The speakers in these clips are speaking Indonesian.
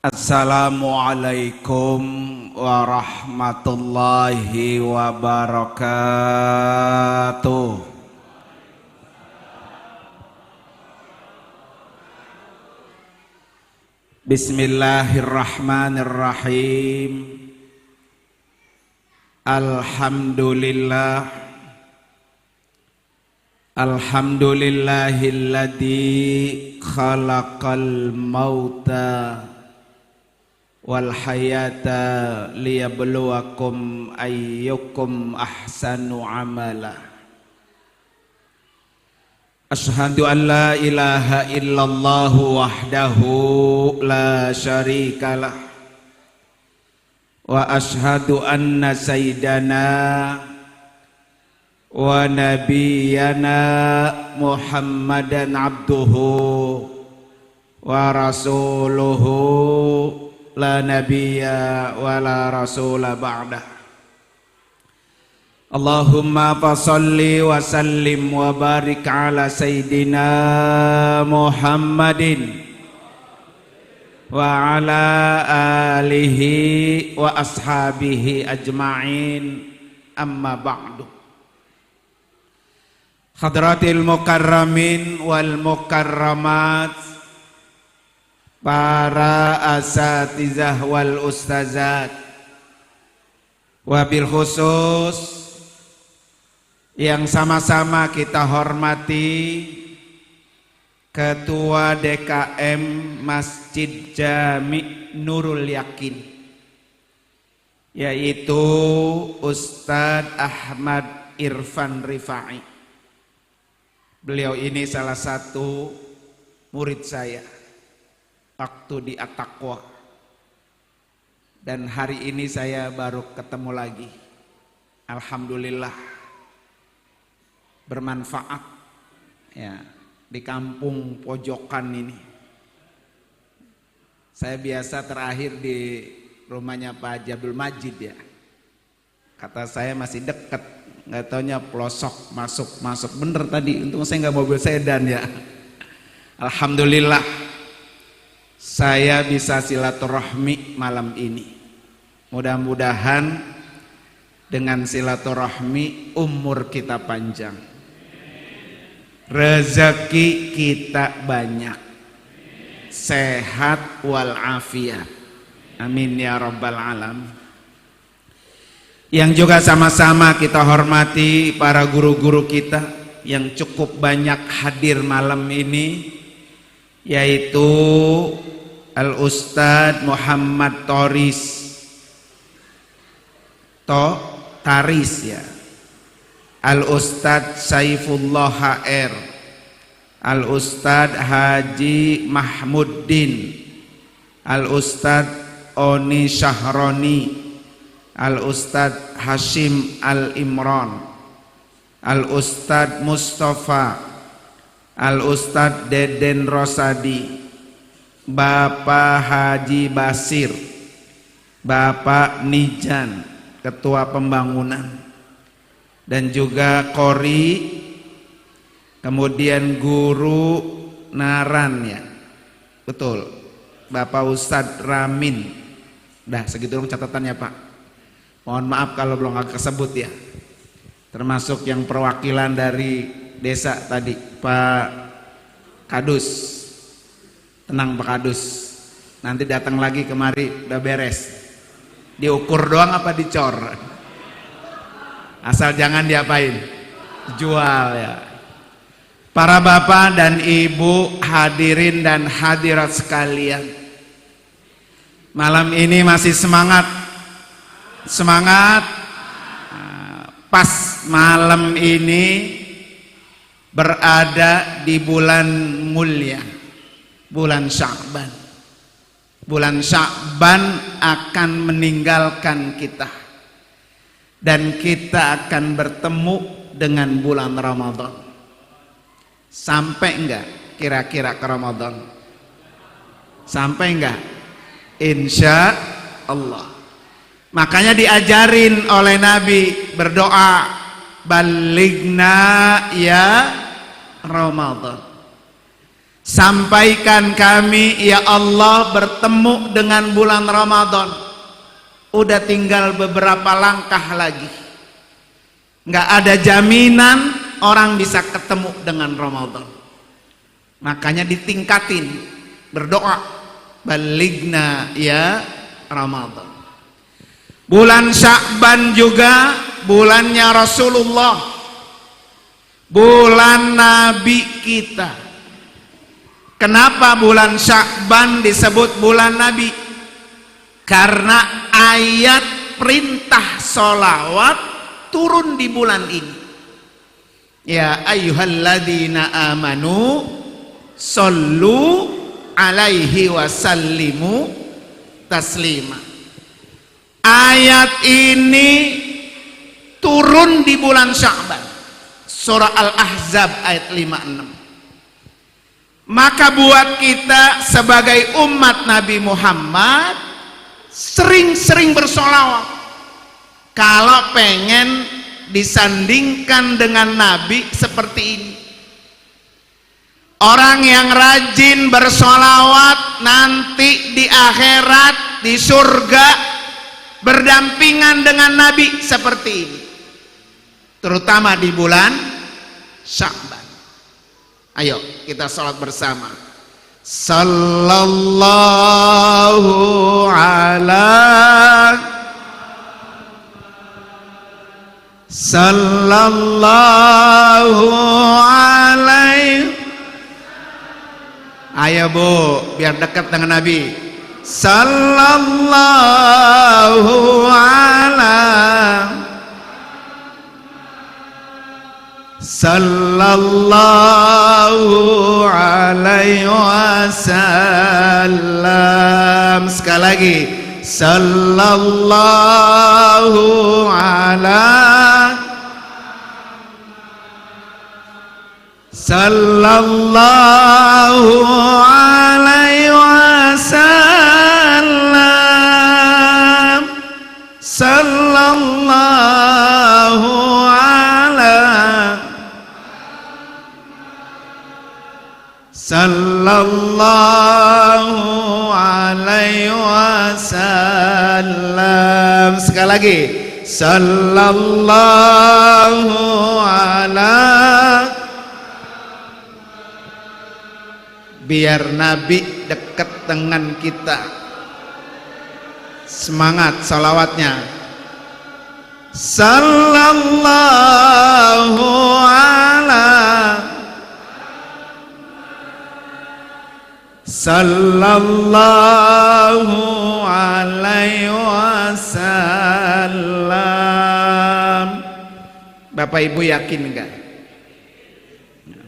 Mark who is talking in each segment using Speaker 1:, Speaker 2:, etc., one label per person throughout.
Speaker 1: Assalamualaikum warahmatullahi wabarakatuh. Bismillahirrahmanirrahim. Alhamdulillahilladzi khalaqal mauta wal hayata liyabluwakum ayyukum ahsanu amala. Asyhadu an la ilaha illallah wahdahu la syarikalah wa asyhadu anna sayyidana wa nabiyyana Muhammadan abduhu wa rasuluhu la nabiyya wa la rasula ba'dah. Allahumma fasalli wa sallim wa barik ala sayyidina Muhammadin wa ala alihi wa ashabihi ajma'in, amma ba'du. Hadratil mukarramin wal mukarramat, para asatizah wal ustazat, wabil khusus yang sama-sama kita hormati Ketua DKM Masjid Jami Nurul Yakin, yaitu Ustadz Ahmad Irfan Rifai. Beliau ini salah satu murid saya waktu di At-Taqwa, dan hari ini saya baru ketemu lagi. Alhamdulillah bermanfaat ya di kampung pojokan ini. Saya biasa terakhir di rumahnya Pak Jabul Majid ya. Kata saya masih dekat, nggak taunya pelosok masuk bener tadi. Untung saya nggak mobil sedan ya. Alhamdulillah saya bisa silaturahmi malam ini. Mudah-mudahan dengan silaturahmi umur kita panjang, rezeki kita banyak, sehat walafiat. Amin ya rabbal alamin. Yang juga sama-sama kita hormati para guru-guru kita yang cukup banyak hadir malam ini, yaitu Al-Ustadz Muhammad Taris ya, Al-Ustadz Saifullah HR, Al-Ustadz Haji Mahmuddin, Al-Ustadz Oni Syahroni, Al-Ustadz Hashim Al-Imran, Al-Ustadz Mustafa, Al-Ustadz Deden Rosadi, Bapak Haji Basir, Bapak Nijan, Ketua Pembangunan, dan juga Kori, kemudian Guru Naran ya, betul, Bapak Ustadz Ramin. Dah segitu dong catatannya Pak. Mohon maaf kalau belum agak kesebut ya. Termasuk yang perwakilan dari desa tadi, Pak Kadus. Tenang Pak Kadus, nanti datang lagi kemari udah beres. Diukur doang apa dicor? Asal jangan diapain? Jual ya. Para bapak dan ibu, hadirin dan hadirat sekalian, malam ini masih semangat? Semangat? Pas malam ini berada di bulan mulia, bulan Sya'ban. Bulan Sya'ban akan meninggalkan kita, dan kita akan bertemu dengan bulan Ramadan. Sampai enggak kira-kira ke Ramadan? Sampai enggak? Insya Allah. Makanya diajarin oleh Nabi berdoa, balighna ya Ramadan. Sampaikan kami ya Allah bertemu dengan bulan Ramadan. Udah tinggal beberapa langkah lagi. Nggak ada jaminan orang bisa ketemu dengan Ramadan. Makanya ditingkatin, berdoa, baligna ya Ramadan. Bulan Sya'ban juga bulannya Rasulullah, bulan Nabi kita. Kenapa bulan Sya'ban disebut bulan Nabi? Karena ayat perintah sholawat turun di bulan ini. Ya ayyuhalladzina amanu shollu alaihi wasallimu taslima. Ayat ini turun di bulan Sya'ban. Surah Al-Ahzab ayat 56. Maka buat kita sebagai umat Nabi Muhammad sering-sering bersolawat. Kalau pengen disandingkan dengan Nabi seperti ini. Orang yang rajin bersolawat nanti di akhirat, di surga, berdampingan dengan Nabi seperti ini. Terutama di bulan Sya'ban. Ayo kita sholat bersama. Sallallahu ala Sallallahu alaihi. Ayo Bu, biar dekat dengan Nabi. Sallallahu ala Sallallahu alaihi wasallam. Sekali lagi. Sallallahu ala Sallallahu alaihi wasallam. Sallallahu ala Sallallahu alaihi wasallam. Sekali lagi. Sallallahu ala. Biar Nabi dekat dengan kita. Semangat salawatnya. Sallallahu ala Sallallahu alaihi wasallam. Bapak Ibu yakin enggak?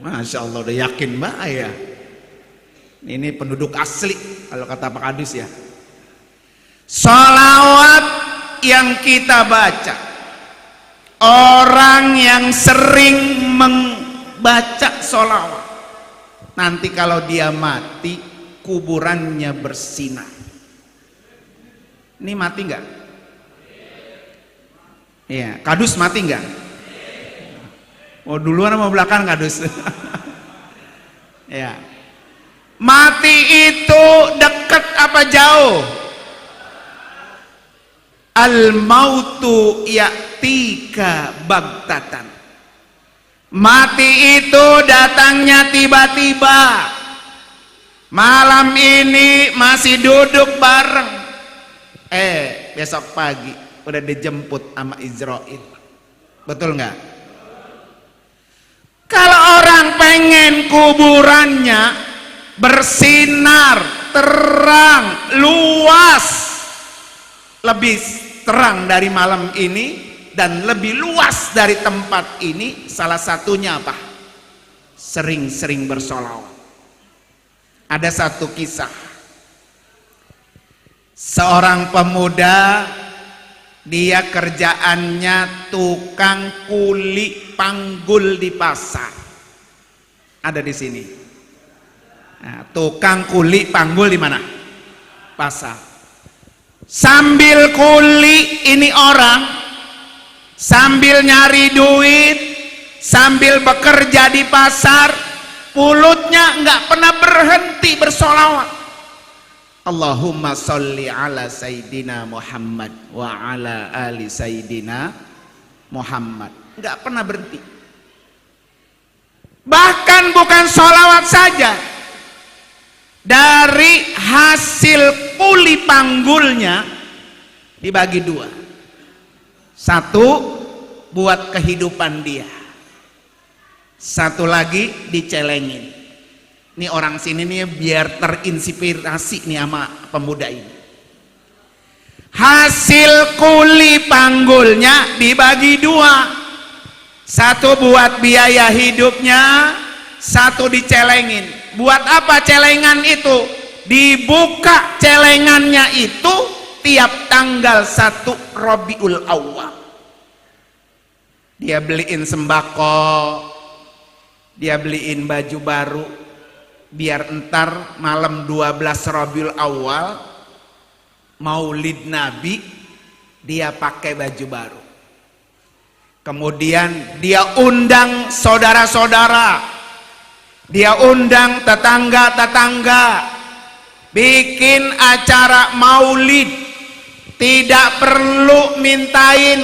Speaker 1: Masya Allah udah yakin Mbak ya. Ini penduduk asli kalau kata Pak Kadus ya. Salawat yang kita baca, orang yang sering membaca salawat, nanti kalau dia mati kuburannya bersinar. Ini mati enggak? Iya, Kadus mati enggak? Mau duluan mau belakang Kadus? Ya. Mati itu dekat apa jauh? Al-mautu ya'tika baghtatan. Mati itu datangnya tiba-tiba. Malam ini masih duduk bareng. Besok pagi udah dijemput sama Israel. Betul nggak? Kalau orang pengen kuburannya bersinar, terang, luas, lebih terang dari malam ini dan lebih luas dari tempat ini, salah satunya apa? Sering-sering bersolawat. Ada satu kisah, seorang pemuda, dia kerjaannya tukang kuli panggul di pasar. Ada di sini. Nah, tukang kuli panggul di mana? Pasar. Sambil kuli ini orang, sambil nyari duit, sambil bekerja di pasar, mulutnya hidupnya nggak pernah berhenti bersolawat. Allahumma sholli ala Sayyidina Muhammad wa ala ali Sayyidina Muhammad. Nggak pernah berhenti. Bahkan bukan sholawat saja, dari hasil kuli panggulnya dibagi dua. Satu buat kehidupan dia, satu lagi dicelengin. Ini orang sini nih biar terinspirasi nih sama pemuda ini. Hasil kuli panggulnya dibagi dua, satu buat biaya hidupnya, satu dicelengin. Buat apa celengan itu? Dibuka celengannya itu tiap tanggal 1 Rabiul Awwal. Dia beliin sembako, dia beliin baju baru, biar entar malam 12 Rabiul Awal Maulid Nabi dia pakai baju baru. Kemudian dia undang saudara-saudara, dia undang tetangga-tetangga, bikin acara maulid. Tidak perlu mintain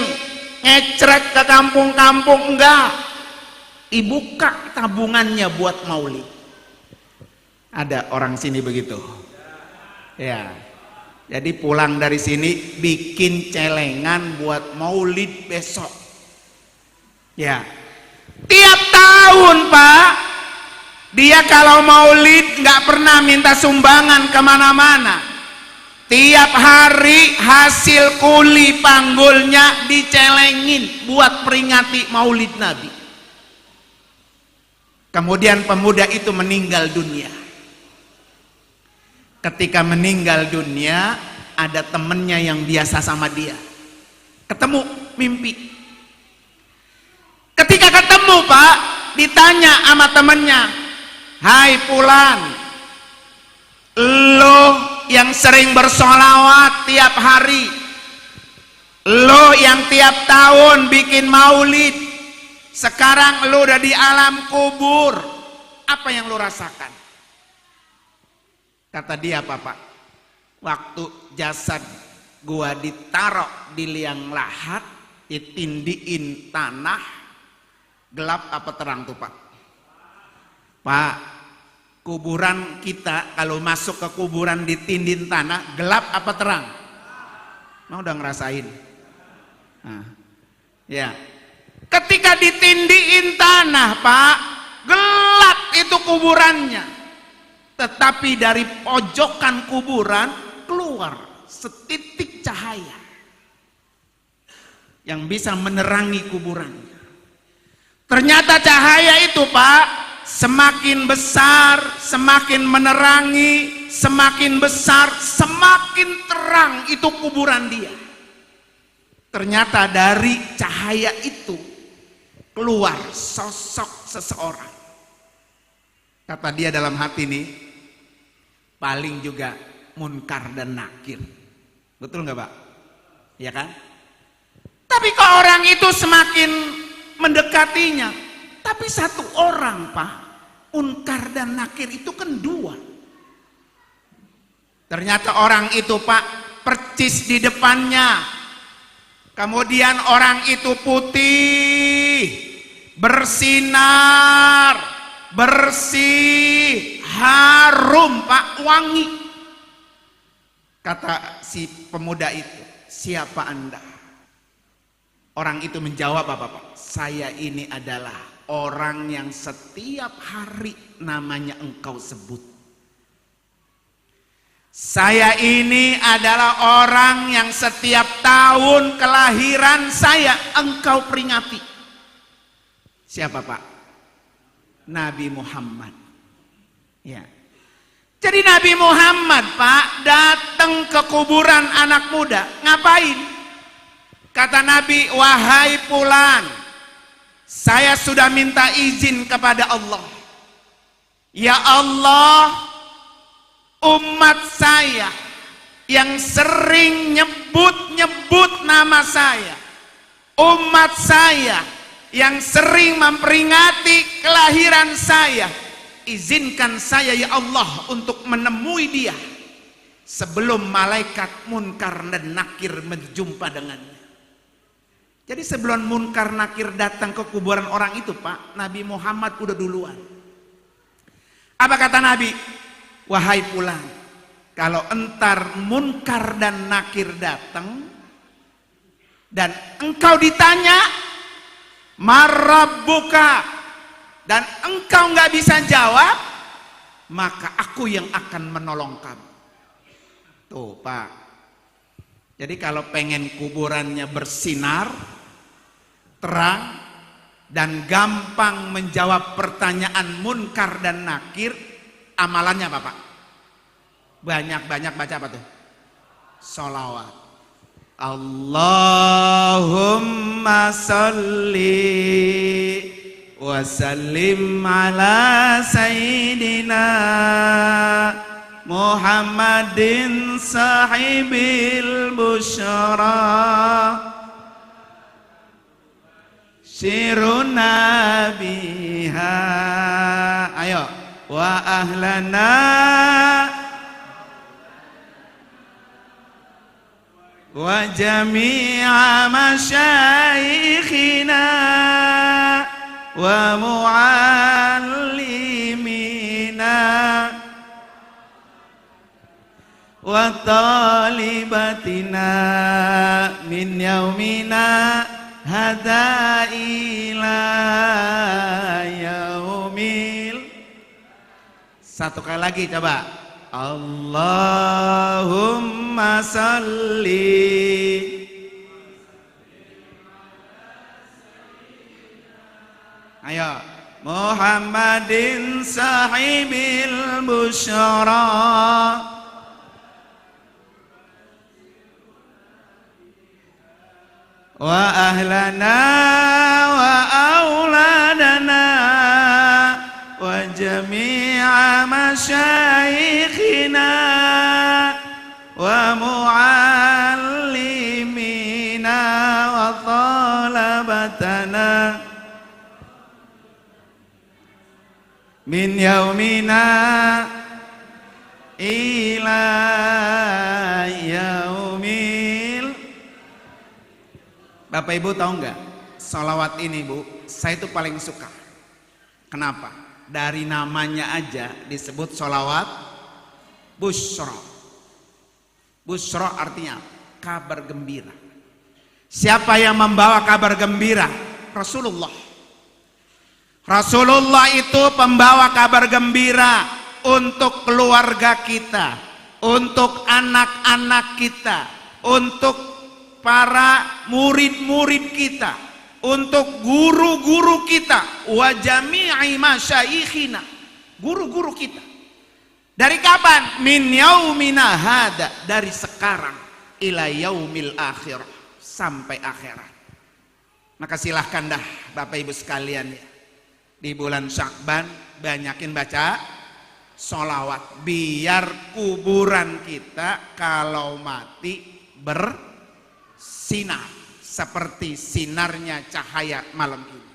Speaker 1: ngecrek ke kampung-kampung, enggak. Dibuka tabungannya buat maulid. Ada orang sini begitu, ya. Jadi pulang dari sini bikin celengan buat maulid besok, ya. Tiap tahun Pak, dia kalau maulid nggak pernah minta sumbangan kemana-mana. Tiap hari hasil kuli panggulnya dicelengin buat peringati maulid Nabi. Kemudian pemuda itu meninggal dunia. Ketika meninggal dunia, ada temennya yang biasa sama dia. Ketemu, mimpi. Ketika ketemu Pak, ditanya sama temennya, "Hai Fulan, lo yang sering bersolawat tiap hari, lo yang tiap tahun bikin maulid, sekarang lo udah di alam kubur, apa yang lo rasakan?" Kata dia, "Apa Pak? Waktu jasad gua ditaruh di liang lahat, ditindiin tanah, gelap apa terang tuh Pak?" "Pak, kuburan kita kalau masuk ke kuburan ditindin tanah, gelap apa terang?" Mau udah ngerasain? Nah, ya. Ketika ditindiin tanah Pak, gelap itu kuburannya. Tetapi dari pojokan kuburan keluar setitik cahaya yang bisa menerangi kuburannya. Ternyata cahaya itu Pak, semakin besar, semakin menerangi, semakin besar, semakin terang itu kuburan dia. Ternyata dari cahaya itu keluar sosok seseorang. Kata dia dalam hati nih, paling juga munkar dan nakir. Betul nggak Pak? Ya kan? Tapi kok orang itu semakin mendekatinya, tapi satu orang Pak, munkar dan nakir itu kan dua. Ternyata orang itu Pak, percis di depannya. Kemudian orang itu putih, bersinar, bersih, harum Pak, wangi. Kata si pemuda itu, "Siapa Anda?" Orang itu menjawab, "Apa Pak? Saya ini adalah orang yang setiap hari namanya engkau sebut. Saya ini adalah orang yang setiap tahun kelahiran saya engkau peringati." Siapa Pak? Nabi Muhammad. Ya. Jadi Nabi Muhammad Pak datang ke kuburan anak muda. Ngapain? Kata Nabi, "Wahai Fulan, saya sudah minta izin kepada Allah. Ya Allah, umat saya yang sering nyebut-nyebut nama saya, umat saya yang sering memperingati kelahiran saya, izinkan saya ya Allah untuk menemui dia sebelum malaikat Munkar dan Nakir berjumpa dengannya. Jadi sebelum Munkar Nakir datang ke kuburan orang itu, Pak, Nabi Muhammad udah duluan. Apa kata Nabi? Wahai fulan, kalau entar Munkar dan Nakir datang dan engkau ditanya marabbuka dan engkau nggak bisa jawab, maka aku yang akan menolong kamu. Tuh, Pak. Jadi kalau pengen kuburannya bersinar, terang, dan gampang menjawab pertanyaan Munkar dan Nakir, amalannya apa, Pak? Banyak-banyak baca apa tuh? Sholawat. Allahumma salli wa sallim ala sayyidina Muhammadin sahibil busyara syiruna biha. Ayo, wa ahlana wa jami'a masyaikhina wa muallimina wa talibatina min yaumina hadza ila yaumil. Satu kali lagi coba. Allahumma salli ayo Muhammadin sahibil busyara wa ahlana wa auladana wa jami'a masyaikhina wa muallimina wa talabatana min yaumina ila yaumil. Bapak Ibu tahu nggak, sholawat ini Bu, saya itu paling suka. Kenapa? Dari namanya aja disebut sholawat busyra. Busyra artinya kabar gembira. Siapa yang membawa kabar gembira? Rasulullah. Rasulullah itu pembawa kabar gembira untuk keluarga kita, untuk anak-anak kita, untuk para murid-murid kita, untuk guru-guru kita, wa jami'i masyaikhina, guru-guru kita. Dari kapan? Min yaumina hada, dari sekarang ila yaumil akhirah, sampai akhirat. Maka silahkan dah Bapak Ibu sekalian ya, di bulan Syakban banyakin baca sholawat biar kuburan kita kalau mati bersinar seperti sinarnya cahaya malam ini.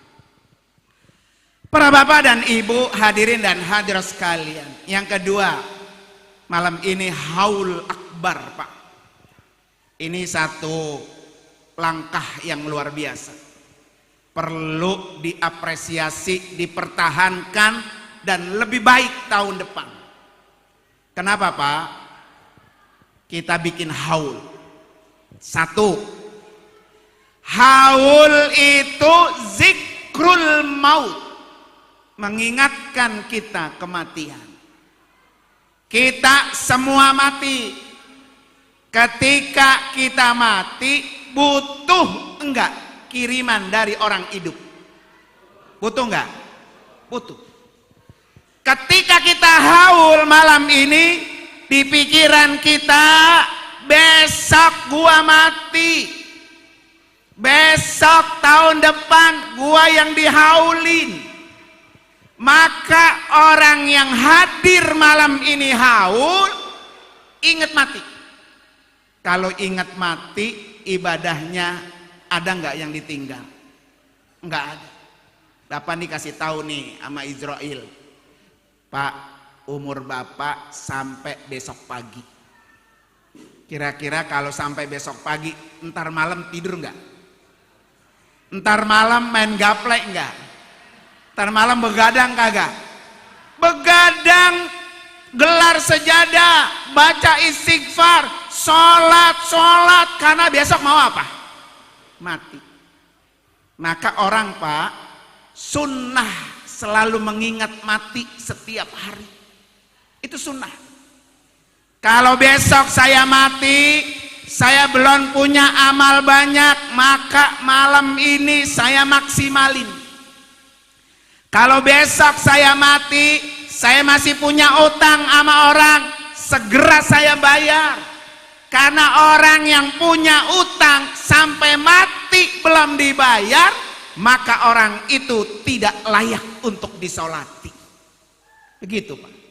Speaker 1: Para bapak dan ibu, hadirin dan hadirat sekalian, yang kedua, malam ini haul akbar, Pak. Ini satu langkah yang luar biasa, perlu diapresiasi, dipertahankan, dan lebih baik tahun depan. Kenapa, Pak? Kita bikin haul. Satu, haul itu zikrul maut, mengingatkan kita kematian. Kita semua mati. Ketika kita mati, butuh enggak kiriman dari orang hidup? Butuh enggak? Butuh. Ketika kita haul malam ini, di pikiran kita, besok gua mati, besok tahun depan gua yang dihaulin. Maka orang yang hadir malam ini haul, ingat mati. Kalau ingat mati, ibadahnya ada nggak yang ditinggal? Nggak ada. Bapak dikasih tahu nih sama Israel, Pak, umur Bapak sampai besok pagi. Kira-kira kalau sampai besok pagi, entar malam tidur enggak? Entar malam main gaplek enggak? Entar malam begadang kagak? Begadang, gelar sejadah, baca istighfar, sholat, karena besok mau apa? Mati. Maka orang, Pak, sunnah selalu mengingat mati setiap hari. Itu sunnah. Kalau besok saya mati, saya belum punya amal banyak, maka malam ini saya maksimalin. Kalau besok saya mati, saya masih punya utang sama orang, segera saya bayar. Karena orang yang punya utang sampai mati belum dibayar, maka orang itu tidak layak untuk disolati. Begitu, Pak.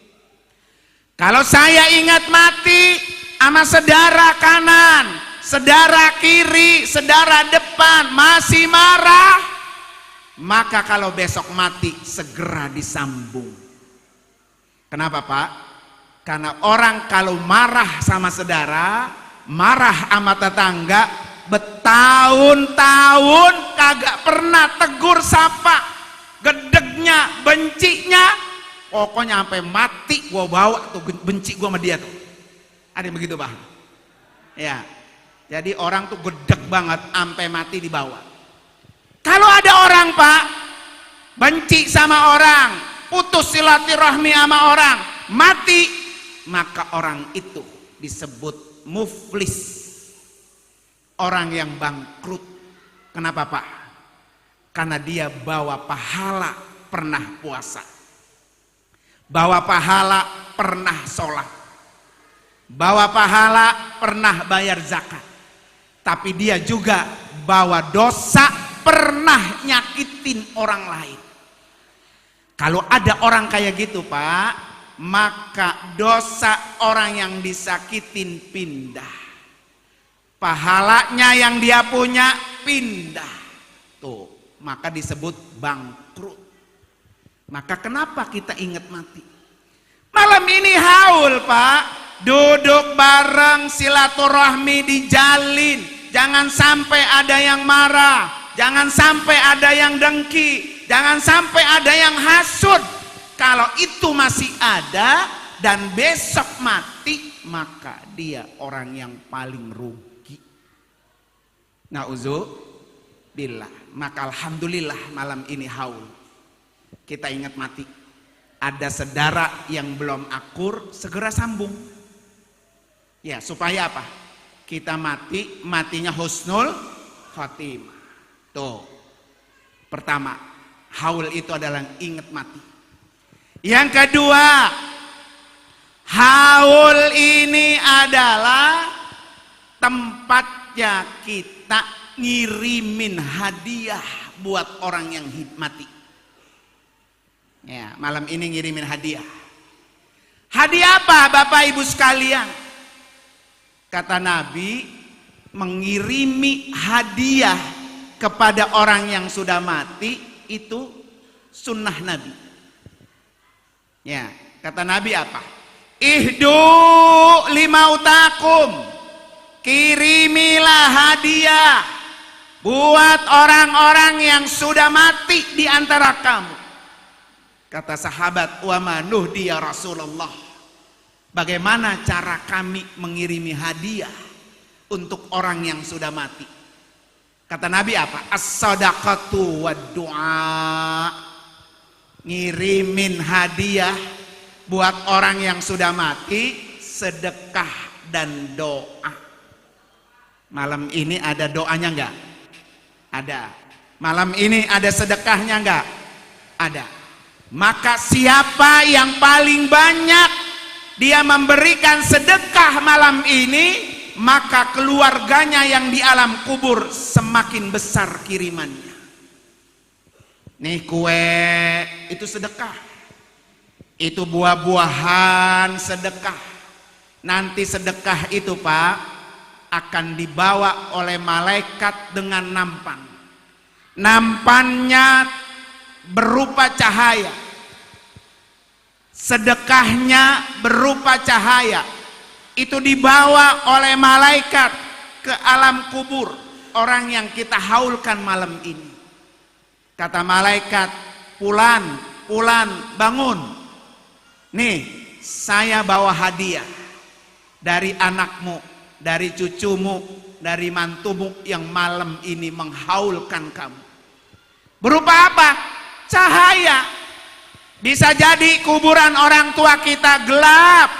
Speaker 1: Kalau saya ingat mati sama saudara kanan, saudara kiri, saudara depan masih marah, maka kalau besok mati segera disambung. Kenapa, Pak? Karena orang kalau marah sama saudara, marah sama tetangga, bertahun-tahun kagak pernah tegur sapa, gedegnya, bencinya, pokoknya sampai mati gua bawa tuh benci gua sama dia tuh. Ada yang begitu, Pak? Ya. Jadi orang tuh gedeg banget sampai mati dibawa. Kalau ada orang, Pak, benci sama orang, putus silaturahmi sama orang, mati, maka orang itu disebut muflis. Orang yang bangkrut. Kenapa, Pak? Karena dia bawa pahala pernah puasa, bawa pahala pernah sholat, bawa pahala pernah bayar zakat, tapi dia juga bawa dosa pernah nyakitin orang lain. Kalau ada orang kayak gitu, Pak, maka dosa orang yang disakitin pindah, pahalanya yang dia punya pindah tuh, maka disebut bangkrut. Maka kenapa kita ingat mati? Malam ini haul, Pak, duduk bareng, silaturahmi dijalin. Jangan sampai ada yang marah, jangan sampai ada yang dengki, jangan sampai ada yang hasud. Kalau itu masih ada dan besok mati, maka dia orang yang paling rugi. Na'udzubillah. Maka alhamdulillah malam ini haul, kita ingat mati. Ada saudara yang belum akur, segera sambung. Ya, supaya apa? Kita mati, matinya husnul khotimah. Tuh. Pertama, haul itu adalah ingat mati. Yang kedua, haul ini adalah tempatnya kita ngirimin hadiah buat orang yang mati. Ya, malam ini ngirimin hadiah. Hadiah apa, Bapak Ibu sekalian? Kata Nabi, mengirimi hadiah kepada orang yang sudah mati itu sunnah Nabi. Ya, kata Nabi apa? Ihdu limautakum, kirimilah hadiah buat orang-orang yang sudah mati di antara kamu. Kata sahabat, wa manuhdi ya Rasulullah, bagaimana cara kami mengirimi hadiah untuk orang yang sudah mati? Kata Nabi apa? As-sadaqatu wad du'a. Ngirimin hadiah buat orang yang sudah mati, sedekah dan doa. Malam ini ada doanya enggak? Ada. Malam ini ada sedekahnya enggak? Ada. Maka siapa yang paling banyak dia memberikan sedekah malam ini, maka keluarganya yang di alam kubur semakin besar kirimannya. Nih kue itu sedekah, itu buah-buahan sedekah. Nanti sedekah itu, Pak, akan dibawa oleh malaikat dengan nampan. Nampannya berupa cahaya. sedekahnya berupa cahaya, itu dibawa oleh malaikat ke alam kubur orang yang kita haulkan malam ini. Kata malaikat, Fulan, Fulan, bangun. Nih, saya bawa hadiah dari anakmu, dari cucumu, dari mantumu yang malam ini menghaulkan kamu. Berupa apa? Cahaya. Bisa jadi kuburan orang tua kita gelap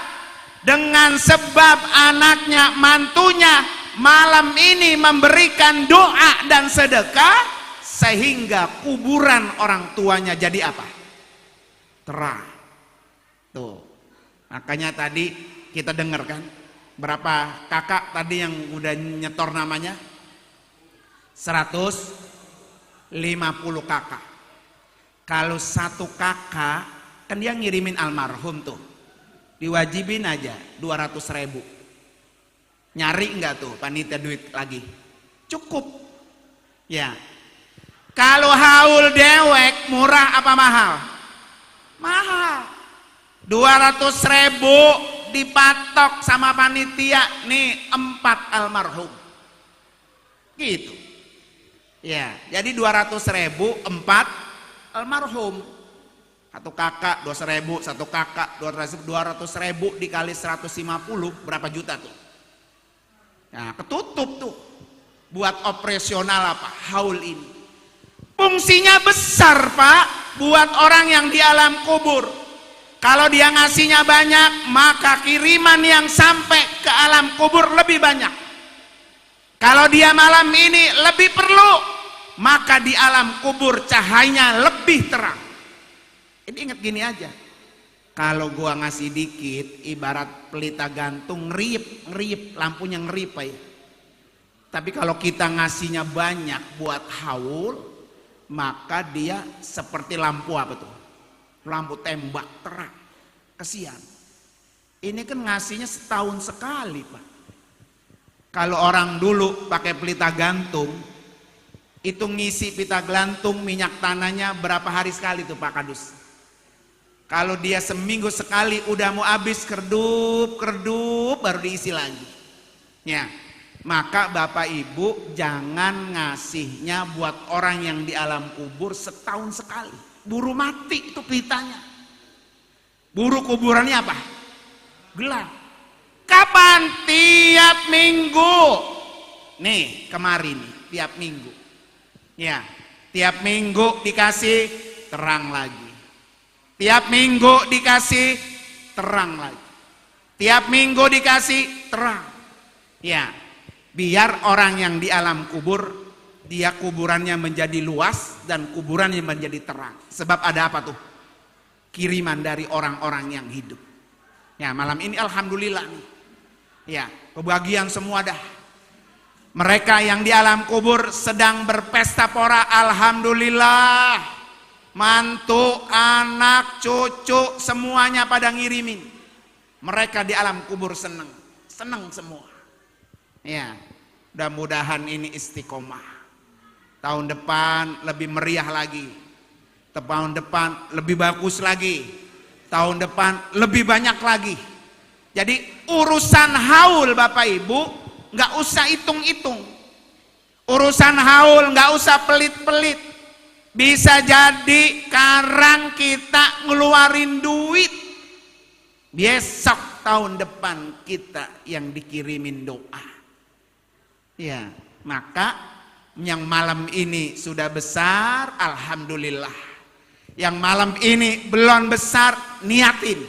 Speaker 1: dengan sebab anaknya, mantunya malam ini memberikan doa dan sedekah, sehingga kuburan orang tuanya jadi apa? Terang. Tuh. Makanya tadi kita dengar kan, berapa kakak tadi yang udah nyetor namanya? 150 kakak. Kalau satu kakak, kan dia ngirimin almarhum tuh, diwajibin aja 200.000. Nyari enggak tuh panitia duit lagi? Cukup. Ya. Kalau haul dewek murah apa mahal? Mahal. 200.000 dipatok sama panitia, nih 4 almarhum. Gitu. Ya, jadi 200.000 4 almarhum. Satu kakak 200.000, satu kakak 200.000 dikali 150 berapa juta tuh? Nah, ketutup tuh buat operasional apa? Haul ini. Fungsinya besar, Pak, buat orang yang di alam kubur. Kalau dia ngasihnya banyak, maka kiriman yang sampai ke alam kubur lebih banyak. Kalau dia malam ini lebih perlu, maka di alam kubur cahayanya lebih terang. Ini ingat gini aja, kalau gua ngasih dikit, ibarat pelita gantung ngerip, lampunya ngerip ya. Tapi kalau kita ngasihnya banyak buat haul, maka dia seperti lampu apa tuh? Lampu tembak terang. Kesian. Ini kan ngasihnya setahun sekali, Pak. Kalau orang dulu pakai pelita gantung, itu ngisi pita gantung minyak tanahnya berapa hari sekali tuh Pak Kadus? Kalau dia seminggu sekali udah mau habis, kerdup baru diisi lagi. Ya, maka Bapak Ibu jangan ngasihnya buat orang yang di alam kubur setahun sekali. Buru mati itu pitanya. Buru kuburannya apa? Gelap. Kapan? Tiap minggu. Nih kemarin nih, tiap minggu. Ya, tiap minggu dikasih terang lagi. Tiap minggu dikasih terang lagi. Tiap minggu dikasih terang. Ya, biar orang yang di alam kubur, dia kuburannya menjadi luas dan kuburannya menjadi terang. Sebab ada apa tuh? Kiriman dari orang-orang yang hidup. Ya, malam ini alhamdulillah nih. Ya, kebagian semua dah. Mereka yang di alam kubur sedang berpesta pora, alhamdulillah. Mantu, anak, cucu, semuanya pada ngirimin. Mereka di alam kubur senang semua. Ya, mudah-mudahan ini istiqomah. Tahun depan lebih meriah lagi. Tahun depan lebih bagus lagi. Tahun depan lebih banyak lagi. Jadi urusan haul Bapak Ibu nggak usah hitung-hitung. Urusan haul nggak usah pelit-pelit. Bisa jadi sekarang kita ngeluarin duit, besok tahun depan kita yang dikirimin doa. Ya, maka yang malam ini sudah besar, alhamdulillah. Yang malam ini belum besar, niatin.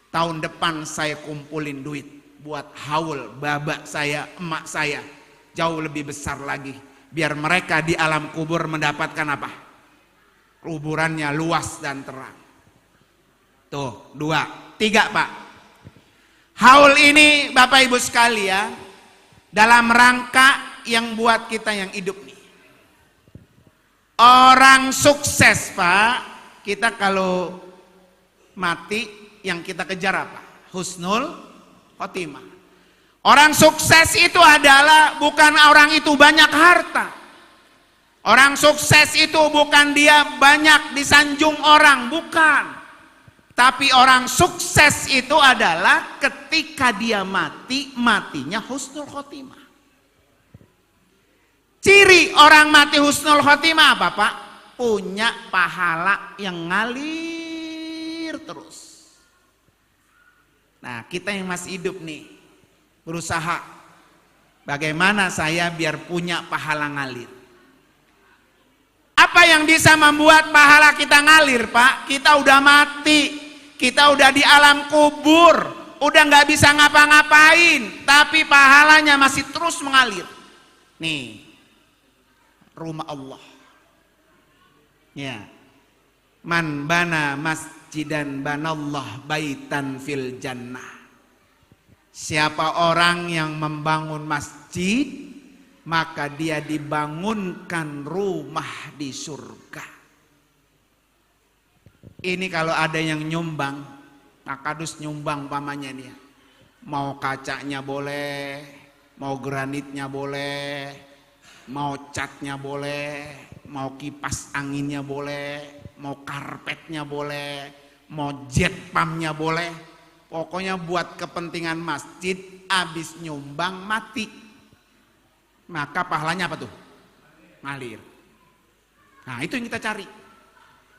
Speaker 1: Tahun depan saya kumpulin duit buat haul babak saya, emak saya, jauh lebih besar lagi. Biar mereka di alam kubur mendapatkan apa? Kuburannya luas dan terang. Tuh, 2, 3 Pak. Haul ini Bapak Ibu sekalian, dalam rangka yang buat kita yang hidup nih. Orang sukses Pak, kita kalau mati yang kita kejar apa? Husnul khotimah. Orang sukses itu adalah bukan orang itu banyak harta. Orang sukses itu bukan dia banyak disanjung orang, bukan. Tapi orang sukses itu adalah ketika dia mati, matinya husnul khotimah. Ciri orang mati husnul khotimah apa Pak? Punya pahala yang ngalir terus. Nah, kita yang masih hidup nih berusaha bagaimana saya biar punya pahala ngalir. Apa yang bisa membuat pahala kita ngalir Pak? Kita udah mati, kita udah di alam kubur, udah nggak bisa ngapa-ngapain, tapi pahalanya masih terus mengalir. Nih, rumah Allah. Ya, man bana masjidan banallah baitan fil jannah. Siapa orang yang membangun masjid, maka dia dibangunkan rumah di surga. Ini kalau ada yang nyumbang, Pak Kadus nyumbang pamannya dia. Mau kacanya boleh, mau granitnya boleh, mau catnya boleh, mau kipas anginnya boleh, mau karpetnya boleh, mau jet pumpnya boleh. Pokoknya buat kepentingan masjid, habis nyumbang mati. Maka pahalanya apa tuh? Ngalir. Nah itu yang kita cari.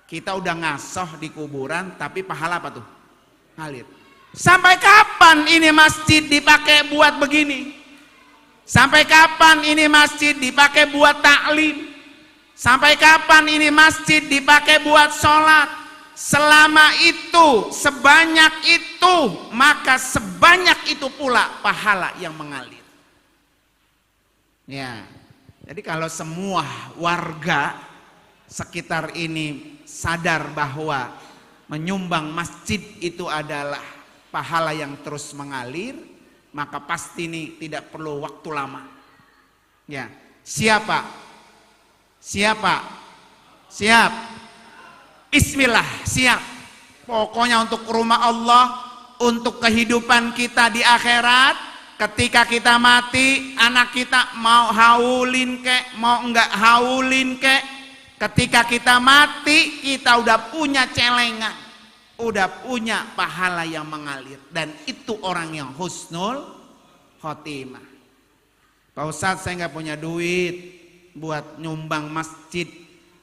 Speaker 1: Kita udah ngasoh di kuburan, tapi pahala apa tuh? Ngalir. Sampai kapan ini masjid dipakai buat begini? Sampai kapan ini masjid dipakai buat taklim? Sampai kapan ini masjid dipakai buat sholat? Selama itu, sebanyak itu, maka sebanyak itu pula pahala yang mengalir. Ya, jadi kalau semua warga sekitar ini sadar bahwa menyumbang masjid itu adalah pahala yang terus mengalir, maka pasti ini tidak perlu waktu lama. Ya, siapa? Siap. Bismillah, siap. Pokoknya untuk rumah Allah, untuk kehidupan kita di akhirat, ketika kita mati, anak kita mau haulin kek, mau enggak haulin kek, ketika kita mati, kita udah punya celengan, udah punya pahala yang mengalir, dan itu orang yang husnul khotimah. Pak Ustadz, saya nggak punya duit buat nyumbang masjid,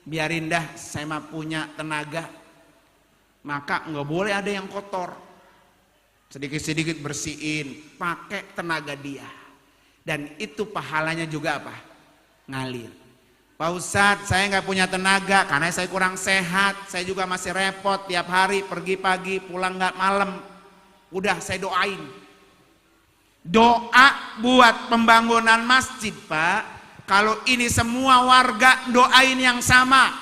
Speaker 1: biarin dah, saya mah punya tenaga. Maka nggak boleh ada yang kotor, sedikit-sedikit bersihin, pakai tenaga dia, dan itu pahalanya juga apa? Ngalir. Pak Ustadz, saya nggak punya tenaga karena saya kurang sehat, saya juga masih repot tiap hari pergi pagi pulang nggak malam. Udah saya doain, doa buat pembangunan masjid Pak. Kalau ini semua warga doain yang sama,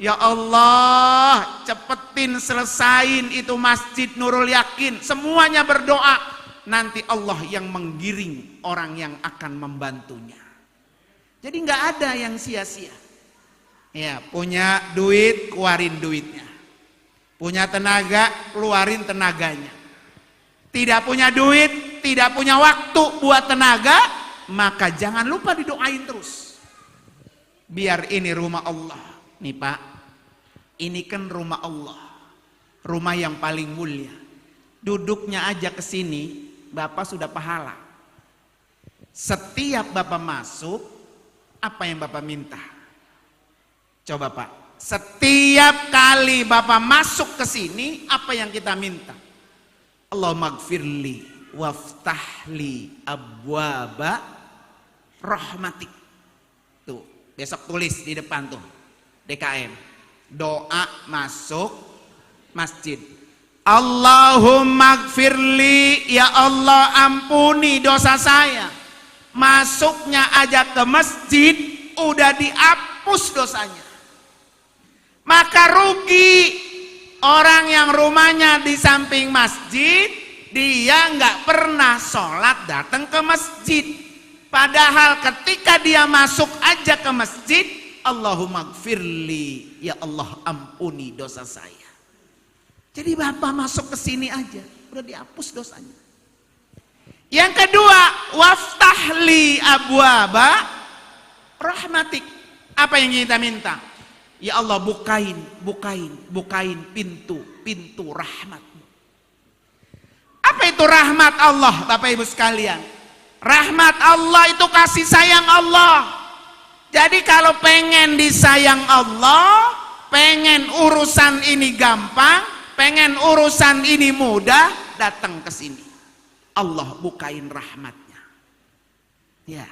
Speaker 1: ya Allah cepetin selesain itu masjid Nurul Yakin, semuanya berdoa, nanti Allah yang menggiring orang yang akan membantunya. Jadi nggak ada yang sia-sia. Ya, punya duit keluarin duitnya, punya tenaga keluarin tenaganya. Tidak punya duit, tidak punya waktu buat tenaga, maka jangan lupa didoain terus. Biar ini rumah Allah. Nih Pak, ini kan rumah Allah, rumah yang paling mulia. Duduknya aja ke sini, Bapak sudah pahala. Setiap Bapak masuk, apa yang Bapak minta? Coba Pak, setiap kali Bapak masuk ke sini, apa yang kita minta? Allahumma gfirli waftahli abwaba rahmatik. Tuh, besok tulis di depan tuh, DKM, doa masuk masjid. Allahumma gfirli, ya Allah ampuni dosa saya. Masuknya aja ke masjid udah dihapus dosanya. Maka rugi orang yang rumahnya di samping masjid, dia nggak pernah sholat datang ke masjid. Padahal ketika dia masuk aja ke masjid, Allahumma gfirli, ya Allah ampuni dosa saya. Jadi Bapak masuk ke sini aja udah dihapus dosanya. Yang kedua, waftahli abwaba rahmatik. Apa yang kita minta? Ya Allah bukain pintu pintu rahmatmu. Apa itu rahmat Allah, Bapak Ibu sekalian? Rahmat Allah itu kasih sayang Allah. Jadi kalau pengen disayang Allah, pengen urusan ini gampang, pengen urusan ini mudah, datang ke sini. Allah bukain rahmatnya. Ya.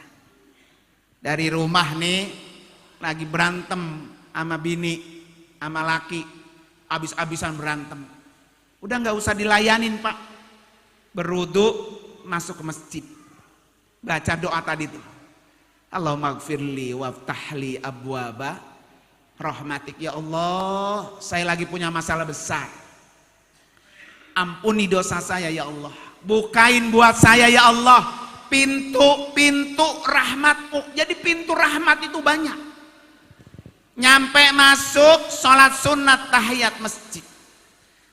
Speaker 1: Dari rumah nih lagi berantem sama bini, sama laki, abis-abisan berantem. Udah nggak usah dilayanin Pak. Berwudu, masuk ke masjid. Baca doa tadi tuh. Allahumma gfirli waftahli abwaba rahmatik. Ya Allah, saya lagi punya masalah besar. Ampuni dosa saya ya Allah. Bukain buat saya ya Allah pintu-pintu rahmatmu. Jadi pintu rahmat itu banyak. Nyampe masuk sholat sunat tahiyat masjid,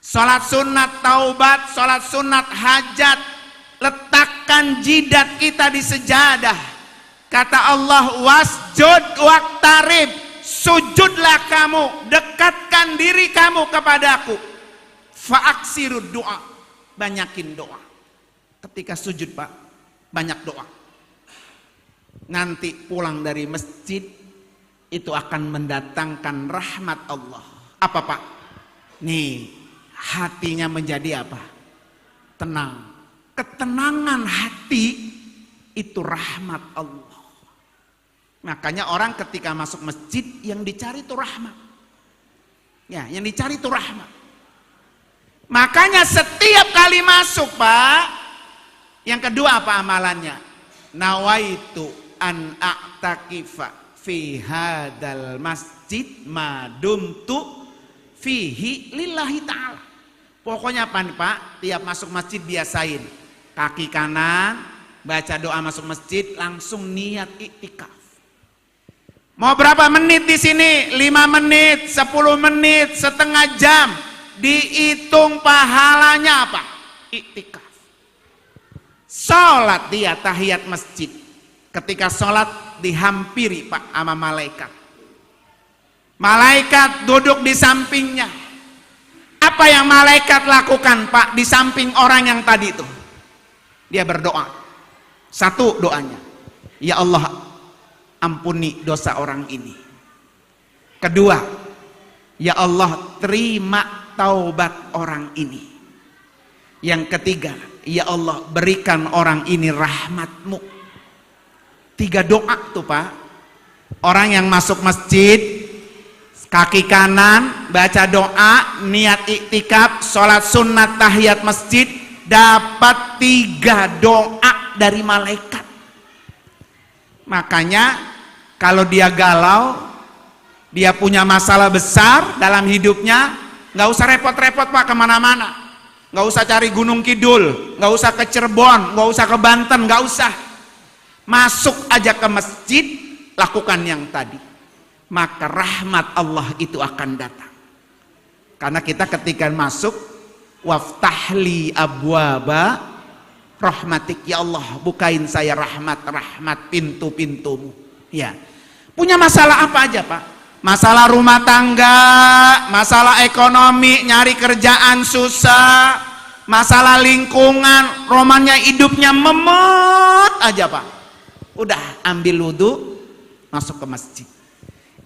Speaker 1: sholat sunat taubat, sholat sunat hajat. Letakkan jidat kita di sejadah. Kata Allah, wasjud waqtarib, sujudlah kamu, dekatkan diri kamu kepadaku. Fa'aksirud doa, banyakin doa. Ketika sujud Pak, banyak doa. Nanti pulang dari masjid, itu akan mendatangkan rahmat Allah. Apa Pak? Nih, hatinya menjadi apa? Tenang. Ketenangan hati itu rahmat Allah. Makanya orang ketika masuk masjid yang dicari itu rahmat. Ya, yang dicari itu rahmat. Makanya setiap kali masuk Pak, yang kedua apa amalannya? Nawaitu an a'takifa fi hadal masjid madumtu fihi lillahi ta'ala. Pokoknya apa nih Pak? Tiap masuk masjid biasain kaki kanan, baca doa masuk masjid, langsung niat iktikaf. Mau berapa menit di sini? 5 menit, 10 menit, setengah jam. Dihitung pahalanya apa? Iktikaf. Sholat dia tahiyat masjid. Ketika sholat dihampiri Pak sama malaikat. Malaikat duduk di sampingnya. Apa yang malaikat lakukan Pak di samping orang yang tadi itu? Dia berdoa. Satu doanya, ya Allah ampuni dosa orang ini. Kedua, ya Allah terima taubat orang ini. Yang ketiga, ya Allah berikan orang ini rahmatmu. 3 doa tuh Pak. Orang yang masuk masjid, kaki kanan, baca doa, niat iktikaf, sholat sunat tahiyat masjid, dapat 3 doa dari malaikat. Makanya kalau dia galau, dia punya masalah besar dalam hidupnya, nggak usah repot-repot Pak kemana-mana, nggak usah cari Gunung Kidul, nggak usah ke Cirebon, nggak usah ke Banten, nggak usah. Masuk aja ke masjid, lakukan yang tadi, maka rahmat Allah itu akan datang. Karena kita ketika masuk, waftahli abwaba rahmatik, ya Allah bukain saya rahmat pintu-pintumu. Ya, punya masalah apa aja Pak? Masalah rumah tangga, masalah ekonomi, nyari kerjaan susah, masalah lingkungan, romannya hidupnya memet aja Pak. Udah ambil wudu, masuk ke masjid.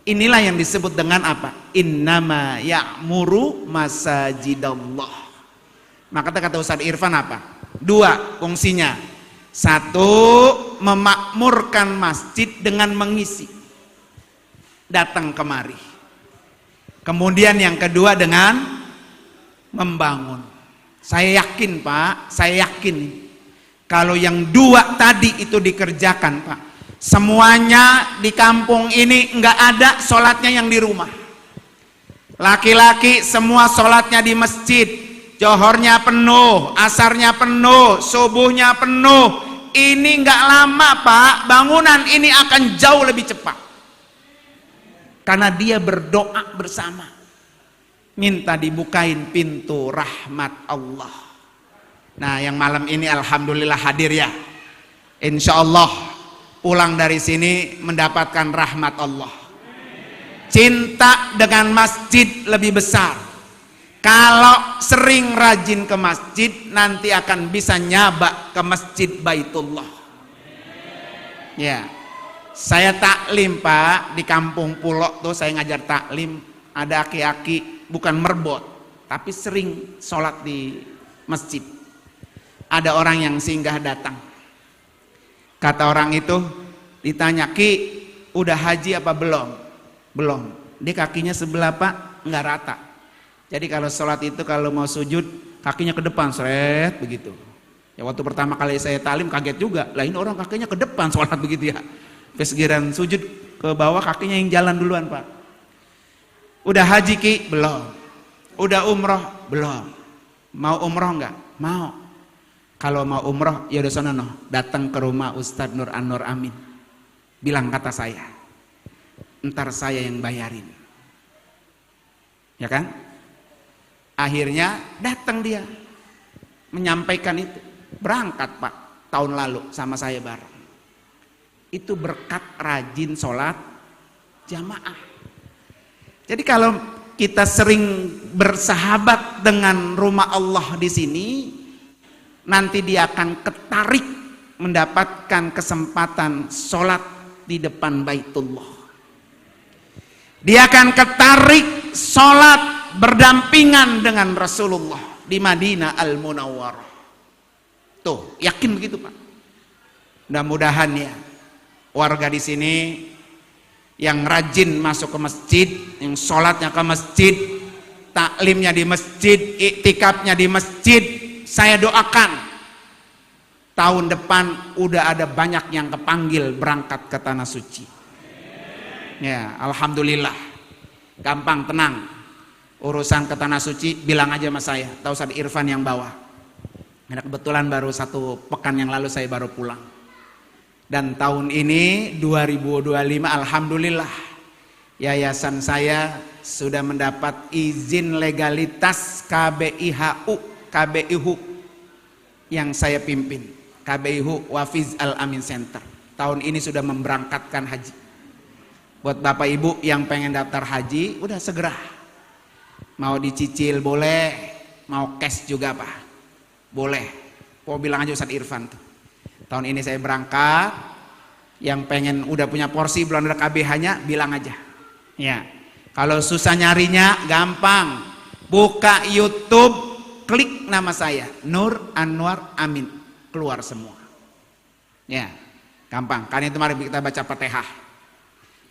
Speaker 1: Inilah yang disebut dengan apa? Innama ya'muru masajidallah. Maka kata Ustaz Irfan apa? 2 fungsinya. 1, memakmurkan masjid dengan mengisi, datang kemari. Kemudian yang kedua dengan membangun. Saya yakin Pak, saya yakin kalau yang 2 tadi itu dikerjakan Pak, semuanya di kampung ini nggak ada sholatnya yang di rumah. Laki-laki semua sholatnya di masjid, johornya penuh, asarnya penuh, subuhnya penuh. Ini nggak lama Pak, bangunan ini akan jauh lebih cepat. Karena dia berdoa bersama, minta dibukain pintu rahmat Allah. Nah yang malam ini alhamdulillah hadir ya, insya Allah pulang dari sini mendapatkan rahmat Allah. Cinta dengan masjid lebih besar, Kalau sering rajin ke masjid, nanti akan bisa nyabak ke masjid Baitullah. Ya, saya taklim Pak di kampung Pulo tuh, saya ngajar taklim. Ada aki-aki bukan merbot, tapi sering sholat di masjid. Ada orang yang singgah datang. Kata orang itu, ditanya, Ki, udah haji apa belum? Belum. Dia kakinya sebelah Pak, nggak rata. Jadi kalau sholat itu kalau mau sujud, kakinya ke depan, seret begitu. Ya waktu pertama kali saya taklim kaget juga. Lah ini orang kakinya ke depan sholat begitu ya. Pesgiran sujud ke bawah, kakinya yang jalan duluan Pak. Udah haji Ki? Belum. Udah umroh? Belum. Mau umroh enggak? Mau. Kalau mau umroh, ya udah sana noh, datang ke rumah Ustadz Nur Anwar Amin. Bilang kata saya, ntar saya yang bayarin. Ya kan? Akhirnya datang dia, menyampaikan itu. Berangkat Pak, tahun lalu sama saya bareng. Itu berkat rajin sholat jamaah. Jadi kalau kita sering bersahabat dengan rumah Allah di sini, nanti dia akan ketarik mendapatkan kesempatan sholat di depan Baitullah. Dia akan ketarik sholat berdampingan dengan Rasulullah di Madinah Al-Munawwarah. Tuh, yakin begitu Pak. Mudah-mudahan ya warga di sini yang rajin masuk ke masjid, yang sholatnya ke masjid, taklimnya di masjid, iktikafnya di masjid, saya doakan tahun depan udah ada banyak yang kepanggil berangkat ke tanah suci. Ya, alhamdulillah. Gampang, tenang. Urusan ke tanah suci bilang aja sama saya, tahu Ustaz Irfan yang bawa. Karena kebetulan baru 1 pekan yang lalu saya baru pulang. Dan tahun ini 2025 alhamdulillah yayasan saya sudah mendapat izin legalitas KBIHU yang saya pimpin, KBIHU Wafiz Al-Amin Center. Tahun ini sudah memberangkatkan haji. Buat Bapak Ibu yang pengen daftar haji, udah segera. Mau dicicil boleh, mau cash juga Pak, boleh. Mau bilang aja Ustaz Irfan tuh. Tahun ini saya berangkat, yang pengen udah punya porsi belum ada KBH-nya bilang aja. Ya, kalau susah nyarinya gampang, buka YouTube, klik nama saya Nur Anwar Amin, keluar semua. Ya, gampang. Kan itu mari kita baca Fatihah.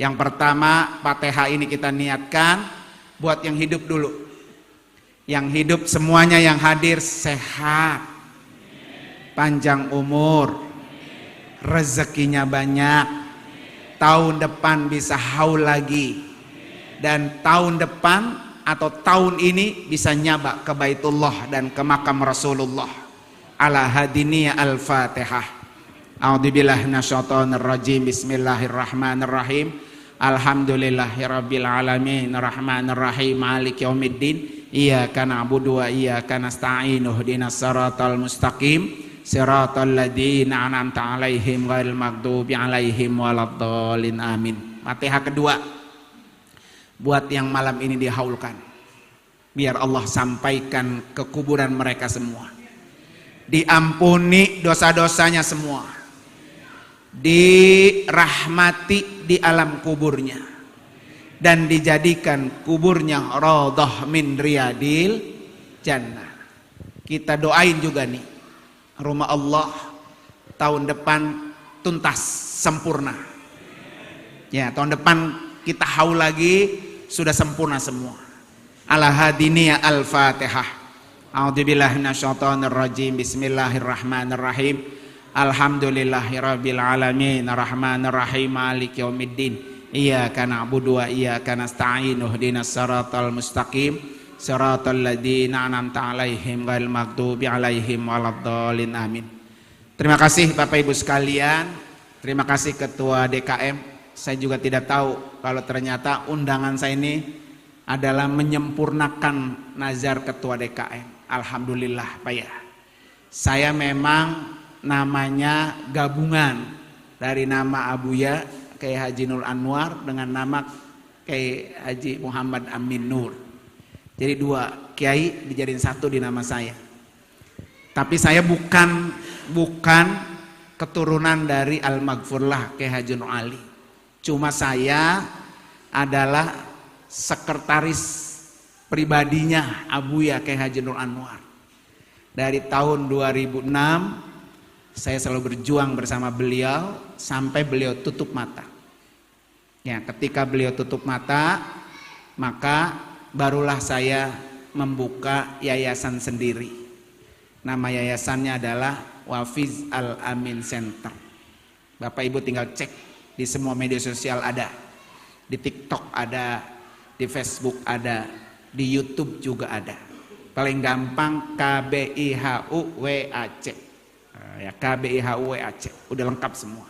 Speaker 1: Yang pertama Fatihah ini kita niatkan buat yang hidup dulu. Yang hidup semuanya yang hadir sehat, panjang umur, rezekinya banyak, tahun depan bisa haul lagi, dan tahun depan atau tahun ini bisa nyabak ke Baitullah dan ke makam Rasulullah. Ala hadiniya al-Fatihah. A'udzubillahi minasyaitonir rajim. Bismillahirrahmanirrahim. Alhamdulillahirabbil alamin, arrahmanir rahim, maliki yaumiddin. Iyyaka na'budu wa iyyaka nasta'in. Ihdinas siratal mustaqim. Siratal ladzina an'amta 'alaihim ghairil maghdubi 'alaihim waladdallin. Amin. Fatihah kedua buat yang malam ini dihaulkan, biar Allah sampaikan ke kuburan mereka semua, diampuni dosa-dosanya semua, dirahmati di alam kuburnya, dan dijadikan kuburnya raudhah min riyadil jannah. Kita doain juga nih, rumah Allah tahun depan tuntas sempurna. Ya, tahun depan kita haul lagi sudah sempurna semua. Ala hadiniya al-Fatihah. A'udzubillahi minasyaitonir rajim. Bismillahirrahmanirrahim. Alhamdulillahirabbil alamin, arrahmanir rahim, maliki yaumiddin. Iyyaka na'budu wa iyyaka nasta'in. Ihdinas siratal mustaqim. Siratal ladzina an'amta 'alaihim ghairil maghdubi 'alaihim waladdallin. Amin. Terima kasih Bapak Ibu sekalian. Terima kasih Ketua DKM. Saya juga tidak tahu kalau ternyata undangan saya ini adalah menyempurnakan nazar Ketua DKM. Alhamdulillah Pak ya. Saya memang namanya gabungan dari nama Abuya Kiai Haji Nur Anwar dengan nama Kiai Haji Muhammad Amin Nur. Jadi dua, Kiai dijadiin satu di nama saya. Tapi saya bukan keturunan dari Al-Maghfurlah Kiai Haji Nur Ali. Cuma saya adalah sekretaris pribadinya Abuya Kiai Haji Nur Anwar. Dari tahun 2006 saya selalu berjuang bersama beliau sampai beliau tutup mata. Ya, ketika beliau tutup mata, maka barulah saya membuka yayasan sendiri. Nama yayasannya adalah Wafiz Al-Amin Center. Bapak Ibu tinggal cek di semua media sosial ada. Di TikTok ada, di Facebook ada, di YouTube juga ada. Paling gampang KBIHUWAC. Ya, KBIHUWAC. Udah lengkap semua.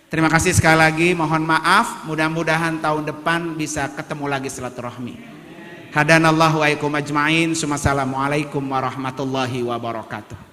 Speaker 1: Terima kasih sekali lagi, mohon maaf, mudah-mudahan tahun depan bisa ketemu lagi silaturahmi. Hadanallahu wa iyyakum ajmain. Assalamualaikum warahmatullahi wabarakatuh.